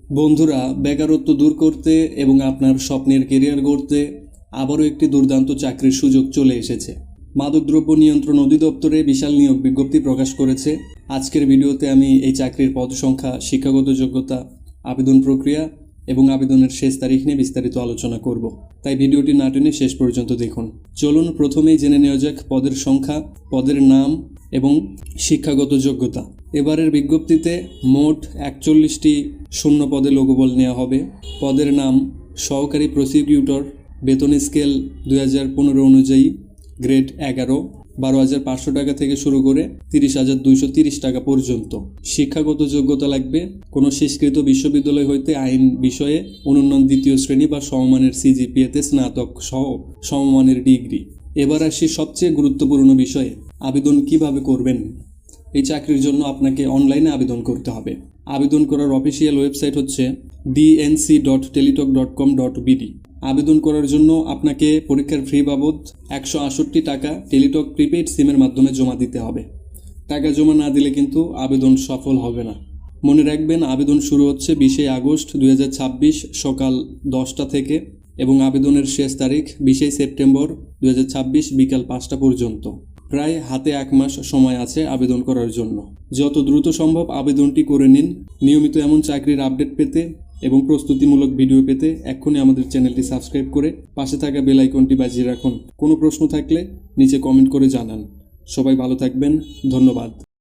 বন্ধুরা, বেকারত্ব দূর করতে এবং আপনার স্বপ্নের কেরিয়ার গড়তে আবারও একটি দুর্দান্ত চাকরির সুযোগ চলে এসেছে। মাদকদ্রব্য নিয়ন্ত্রণ অধিদপ্তরে বিশাল নিয়োগ বিজ্ঞপ্তি প্রকাশ করেছে। আজকের ভিডিওতে আমি এই চাকরির পদ সংখ্যা, শিক্ষাগত যোগ্যতা, আবেদন প্রক্রিয়া এবং আবেদনের শেষ তারিখ নিয়ে বিস্তারিত আলোচনা করব। তাই ভিডিওটি না টেনে শেষ পর্যন্ত দেখুন। চলুন প্রথমেই জেনে নেওয়া যাক পদের সংখ্যা, পদের নাম এবং শিক্ষাগত যোগ্যতা। এবারের বিজ্ঞপ্তিতে মোট 41টি শূন্য পদে লোকবল নেওয়া হবে। পদের নাম সহকারী প্রসিকিউটর, বেতন স্কেল 2015 অনুযায়ী গ্রেড 11, 12,500 টাকা থেকে শুরু করে 30,230 টাকা পর্যন্ত। শিক্ষাগত যোগ্যতা লাগবে কোনো স্বীকৃত বিশ্ববিদ্যালয় হইতে আইন বিষয়ে অনুন্নত দ্বিতীয় শ্রেণী বা সমমানের সিজিপিএতে স্নাতক সহ সমমানের ডিগ্রি। এবার আসি সবচেয়ে গুরুত্বপূর্ণ বিষয়ে, আবেদন কিভাবে করবেন। এই চাকরির জন্য আপনাকে অনলাইনে আবেদন করতে হবে। আবেদন করার অফিসিয়াল ওয়েবসাইট হচ্ছে dnc.teletalk.com.bd। আবেদন করার জন্য আপনাকে পরীক্ষার ফি বাবদ 168 টাকা টেলিটক প্রিপেইড সিমের মাধ্যমে জমা দিতে হবে। টাকা জমা না দিলে কিন্তু আবেদন সফল হবে না। মনে রাখবেন, আবেদন শুরু হচ্ছে 20 আগস্ট 2026 সকাল 10টা থেকে এবং আবেদনের শেষ তারিখ 20 সেপ্টেম্বর 2026 বিকাল 5টা পর্যন্ত। প্রায় হাতে 1 মাস সময় আছে আবেদন করার জন্য। যত দ্রুত সম্ভব আবেদনটি করে নিন। নিয়মিত এমন চাকরির আপডেট পেতে এবং প্রস্তুতিমূলক ভিডিও পেতে এক্ষুনি আমাদের চ্যানেলটি সাবস্ক্রাইব করে পাশে থাকা বেল আইকনটি বাজিয়ে রাখুন। কোনো প্রশ্ন থাকলে নিচে কমেন্ট করে জানান। সবাই ভালো থাকবেন। ধন্যবাদ।